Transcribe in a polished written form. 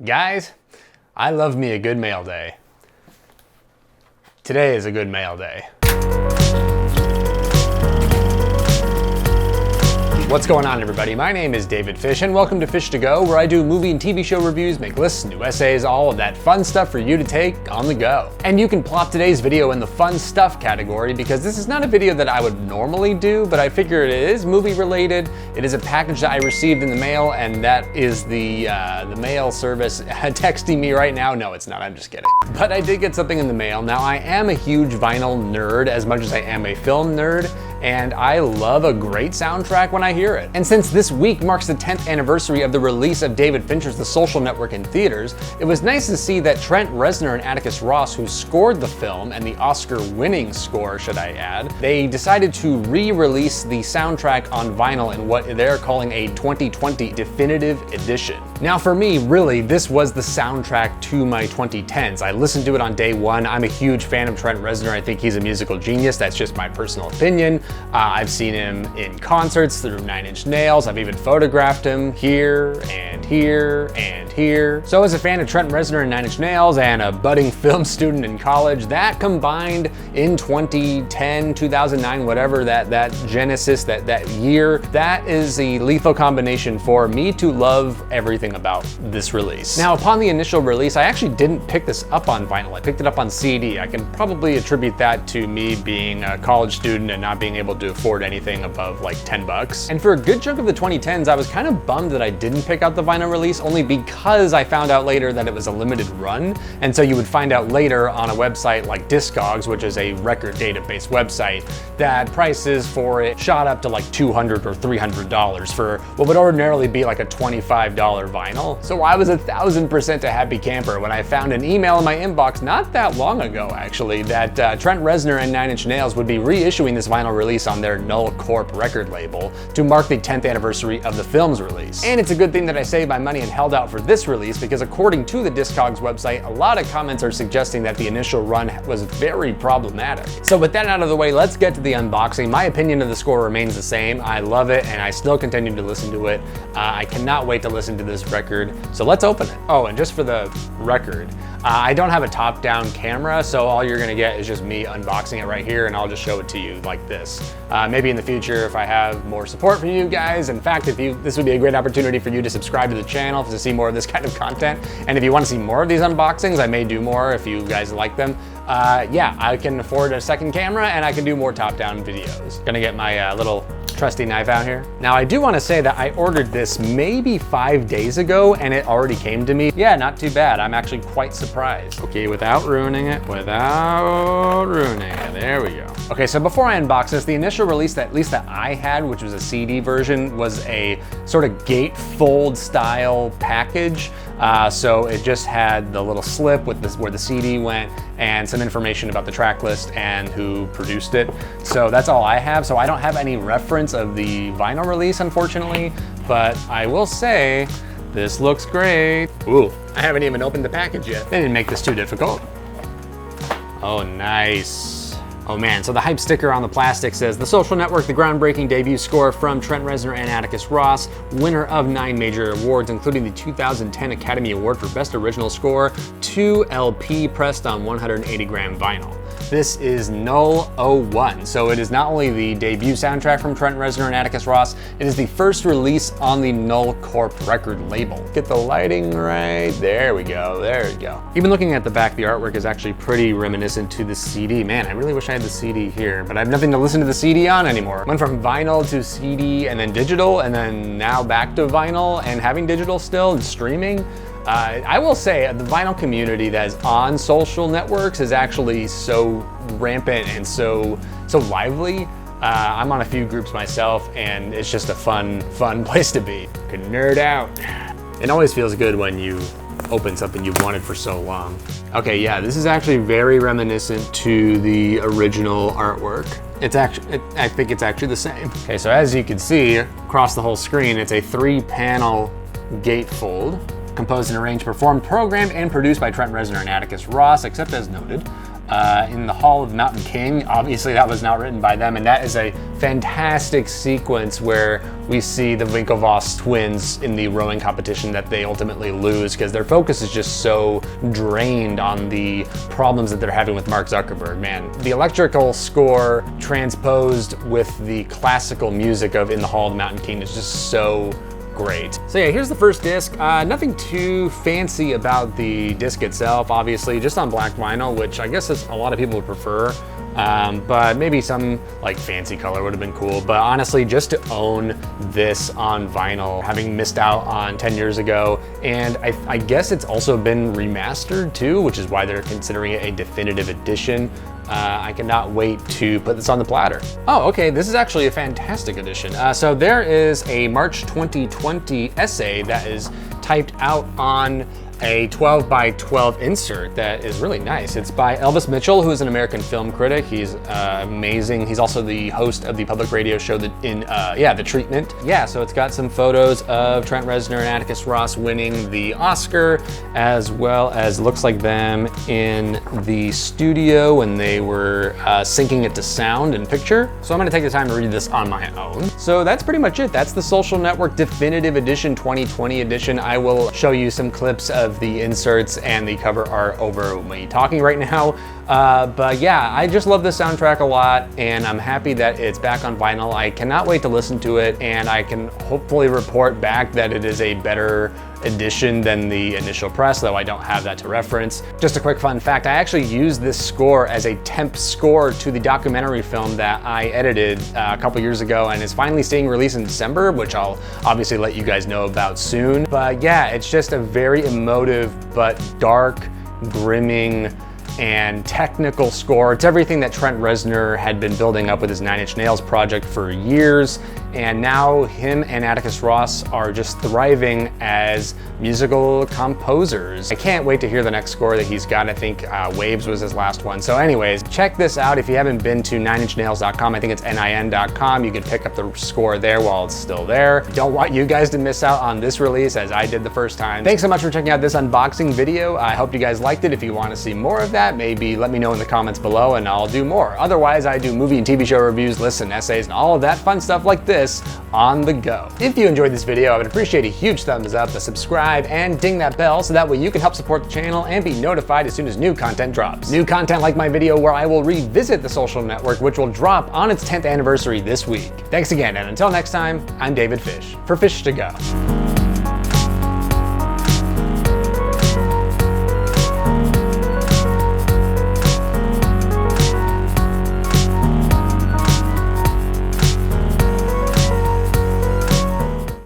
Guys, I love me a good mail day. Today is a good mail day. What's going on, everybody? My name is David Fish, and welcome to Fish to Go, where I do movie and TV show reviews, make lists, new essays, all of that fun stuff for you to take on the go. And you can plop today's video in the fun stuff category because this is not a video that I would normally do, but I figure it is movie related. It is a package that I received in the mail, and that is the mail service texting me right now. No, it's not. I'm just kidding. But I did get something in the mail. Now, I am a huge vinyl nerd as much as I am a film nerd, and I love a great soundtrack when I hear it. And since this week marks the 10th anniversary of the release of David Fincher's The Social Network in theaters, it was nice to see that Trent, Reznor, and Atticus Ross, who scored the film, and the Oscar-winning score, should I add, they decided to re-release the soundtrack on vinyl in what they're calling a 2020 definitive edition. Now for me, really, this was the soundtrack to my 2010s. I listened to it on day one. I'm a huge fan of Trent Reznor. I think he's a musical genius. That's just my personal opinion. I've seen him in concerts through 9 Inch Nails. I've even photographed him here and here and here. So as a fan of Trent Reznor and 9 Inch Nails and a budding film student in college, that combined in 2010, 2009, whatever that genesis, that year, that is a lethal combination for me to love everything about this release. Now, upon the initial release, I actually didn't pick this up on vinyl. I picked it up on CD. I can probably attribute that to me being a college student and not being able to afford anything above like 10 bucks. And for a good chunk of the 2010s, I was kind of bummed that I didn't pick out the vinyl release, only because I found out later that it was a limited run. And so you would find out later on a website like Discogs, which is a record database website, that prices for it shot up to like $200 or $300 for what would ordinarily be like a $25 vinyl. So I was 1000% a happy camper when I found an email in my inbox not that long ago, actually, that Trent Reznor and 9 Inch Nails would be reissuing this vinyl release on their Null Corp record label to mark the 10th anniversary of the film's release. And it's a good thing that I saved my money and held out for this release, because according to the Discogs website, a lot of comments are suggesting that the initial run was very problematic. So with that out of the way, let's get to the unboxing. My opinion of the score remains the same. I love it, and I still continue to listen to it. I cannot wait to listen to this record, so let's open it. Oh, and just for the record, I don't have a top-down camera, so all you're gonna get is just me unboxing it right here, and I'll just show it to you like this. Maybe in the future, if I have more support from you guys, in fact, this would be a great opportunity for you to subscribe to the channel to see more of this kind of content. And if you want to see more of these unboxings, I may do more if you guys like them. Yeah, I can afford a second camera, and I can do more top-down videos. Gonna get my little trusty knife out here. Now, I do want to say that I ordered this maybe 5 days ago, and it already came to me. Yeah, not too bad. I'm actually quite surprised. Okay, without ruining it, there we go. Okay, so before I unbox this, the initial release, at least that I had, which was a CD version, was a sort of gatefold style package. So it just had the little slip with this, where the CD went, and some information about the track list and who produced it. So that's all I have. So I don't have any reference of the vinyl release, unfortunately, but I will say this looks great. Ooh, I haven't even opened the package yet. They didn't make this too difficult. Oh, nice. Oh man, so the hype sticker on the plastic says, "The Social Network, the groundbreaking debut score from Trent Reznor and Atticus Ross, winner of 9 major awards, including the 2010 Academy Award for Best Original Score, 2 LP pressed on 180-gram vinyl." This is Null 01, so it is not only the debut soundtrack from Trent Reznor and Atticus Ross, it is the first release on the Null Corp record label. Get the lighting right, there we go, there we go. Even looking at the back, the artwork is actually pretty reminiscent to the CD. Man, I really wish I had the CD here, but I have nothing to listen to the CD on anymore. Went from vinyl to CD and then digital, and then now back to vinyl and having digital still and streaming. I will say the vinyl community that is on social networks is actually so rampant and so lively. I'm on a few groups myself, and it's just a fun place to be. Could nerd out. It always feels good when you open something you've wanted for so long. Okay, yeah, this is actually very reminiscent to the original artwork. I think it's actually the same. Okay, so as you can see across the whole screen, it's a 3-panel gatefold. Composed and arranged, performed, programmed, and produced by Trent Reznor and Atticus Ross, except as noted. in the Hall of Mountain King. Obviously that was not written by them, and that is a fantastic sequence where we see the Winklevoss twins in the rowing competition that they ultimately lose because their focus is just so drained on the problems that they're having with Mark Zuckerberg. Man, the electrical score transposed with the classical music of In the Hall of the Mountain King is just so great. So yeah, here's the first disc. Nothing too fancy about the disc itself, obviously, just on black vinyl, which I guess is a lot of people would prefer. But maybe some like fancy color would have been cool. But honestly, just to own this on vinyl, having missed out on 10 years ago, and I guess it's also been remastered too, which is why they're considering it a definitive edition. I cannot wait to put this on the platter. Oh, okay, this is actually a fantastic edition. So there is a March 2020 essay that is typed out on a 12 by 12 insert that is really nice. It's by Elvis Mitchell, who is an American film critic. He's amazing. He's also the host of the public radio show The Treatment. Yeah, so it's got some photos of Trent Reznor and Atticus Ross winning the Oscar, as well as looks like them in the studio when they were syncing it to sound and picture. So I'm gonna take the time to read this on my own. So that's pretty much it. That's the Social Network Definitive Edition 2020 edition. I will show you some clips of the inserts and the cover art over me talking right now. But yeah, I just love this soundtrack a lot, and I'm happy that it's back on vinyl. I cannot wait to listen to it, and I can hopefully report back that it is a better edition than the initial press, though I don't have that to reference. Just a quick fun fact, I actually used this score as a temp score to the documentary film that I edited a couple years ago, and is finally seeing release in December, which I'll obviously let you guys know about soon. But yeah, it's just a very emotive but dark, grimming, and technical score. It's everything that Trent Reznor had been building up with his 9 Inch Nails project for years, and now him and Atticus Ross are just thriving as musical composers. I can't wait to hear the next score that he's got. I think Waves was his last one. So anyways, check this out if you haven't been to 9inchnails.com. I think it's nin.com. You can pick up the score there while it's still there. Don't want you guys to miss out on this release as I did the first time. Thanks so much for checking out this unboxing video. I hope you guys liked it. If you want to see more of that, maybe let me know in the comments below and I'll do more. Otherwise, I do movie and TV show reviews, lists and essays, and all of that fun stuff like this on the go. If you enjoyed this video, I would appreciate a huge thumbs up, a subscribe, and ding that bell so that way you can help support the channel and be notified as soon as new content drops. New content like my video where I will revisit the Social Network, which will drop on its 10th anniversary this week. Thanks again, and until next time, I'm David Fish for Fish to Go.